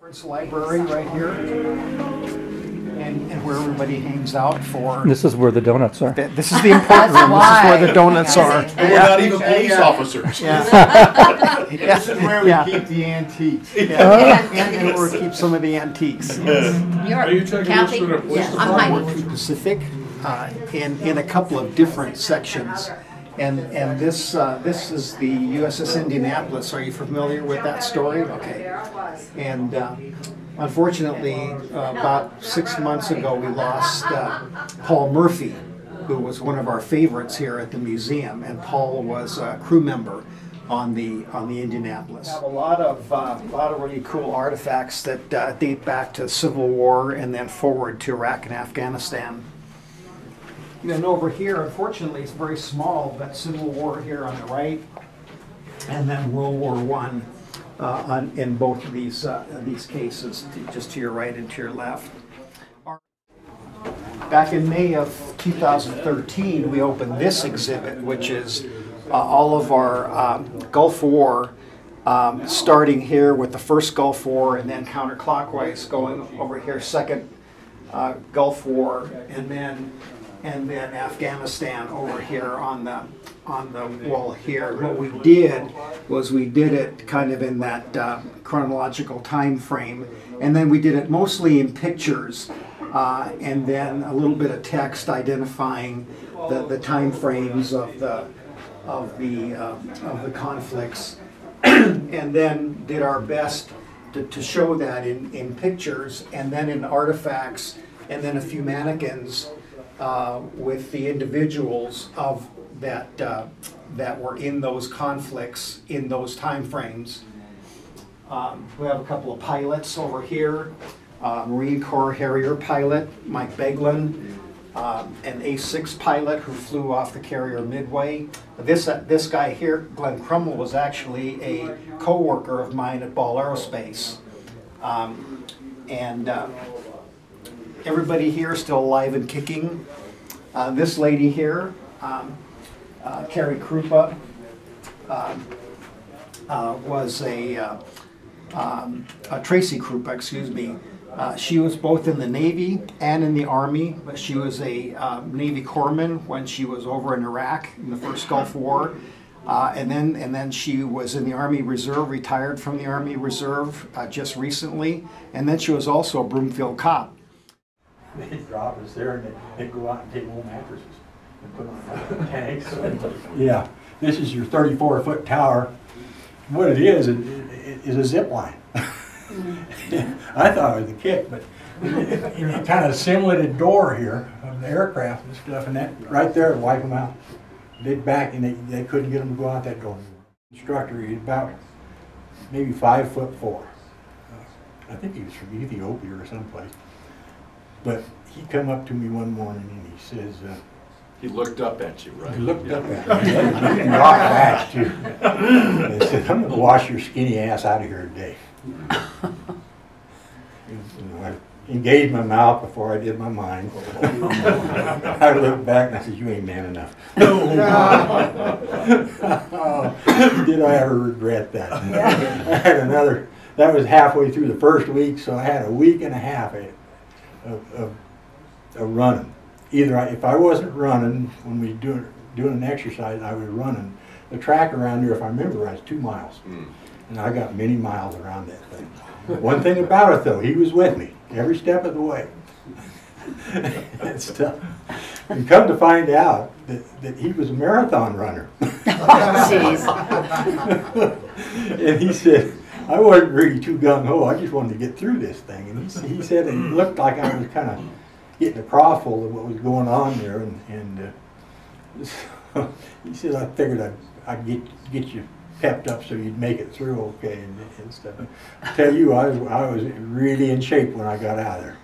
Library right here, and where everybody hangs out for. This is where the donuts are. This is the important room. This is where the donuts are. We're not even police officers. Yeah. This is where we keep the antiques. Yeah. And where we keep some of the antiques. Are you taking Kathy? this to the police Yeah, I'm department? hiding. Pacific, in a couple of different sections. And this is the USS Indianapolis. Are you familiar with that story? Okay. And unfortunately, about 6 months ago, we lost Paul Murphy, who was one of our favorites here at the museum. And Paul was a crew member on the Indianapolis. We have a lot of really cool artifacts that date back to the Civil War and then forward to Iraq and Afghanistan. And over here, unfortunately, it's very small, but Civil War here on the right, and then World War I in both of these cases, just to your right and to your left. Back in May of 2013, we opened this exhibit, which is all of our Gulf War, starting here with the first Gulf War, and then counterclockwise going over here, second Gulf War, and then Afghanistan over here on the wall here. What we did was we did it kind of in that chronological time frame, and then we did it mostly in pictures, and then a little bit of text identifying the time frames of the conflicts, and then did our best to show that in pictures, and then in artifacts, and then a few mannequins with the individuals of that were in those conflicts in those time frames. We have a couple of pilots over here. Marine Corps Harrier pilot Mike Beglin, an A6 pilot who flew off the carrier Midway. This guy here, Glenn Crummell, was actually a co-worker of mine at Ball Aerospace. Everybody here is still alive and kicking. This lady here, Carrie Krupa, was Tracy Krupa, excuse me. She was both in the Navy and in the Army, but she was a Navy corpsman when she was over in Iraq in the first Gulf War. And then she was in the Army Reserve, retired from the Army Reserve just recently, and then she was also a Broomfield cop. They'd drop us there and they'd go out and take old mattresses and put on tanks. Yeah, this is your 34-foot tower. What it is a zip line. I thought it was a kick, but it kind of simulated door here of the aircraft and stuff, and that right there would wipe them out. They'd back and they couldn't get them to go out that door. The instructor, he's about maybe 5'4". I think he was from Ethiopia or someplace. But he come up to me one morning and he says, He looked up at you, right? he looked up at me, he didn't rock back too. And he said, I'm going to wash your skinny ass out of here today. I engaged my mouth before I did my mind. I looked back and I said, you ain't man enough. Oh, did I ever regret that? I had another, that was halfway through the first week, so I had a week and a half of running. Either if I wasn't running when we doing an exercise, I was running. The track around here, if I remember right, is 2 miles, and I got many miles around that thing. One thing about it though, he was with me every step of the way. And stuff. And come to find out that he was a marathon runner. Jeez. And he said, I wasn't really too gung-ho, I just wanted to get through this thing. And he said it looked like I was kind of getting a crawful of what was going on there. And so he said, I figured I'd get you pepped up so you'd make it through okay and stuff. I tell you, I was really in shape when I got out of there.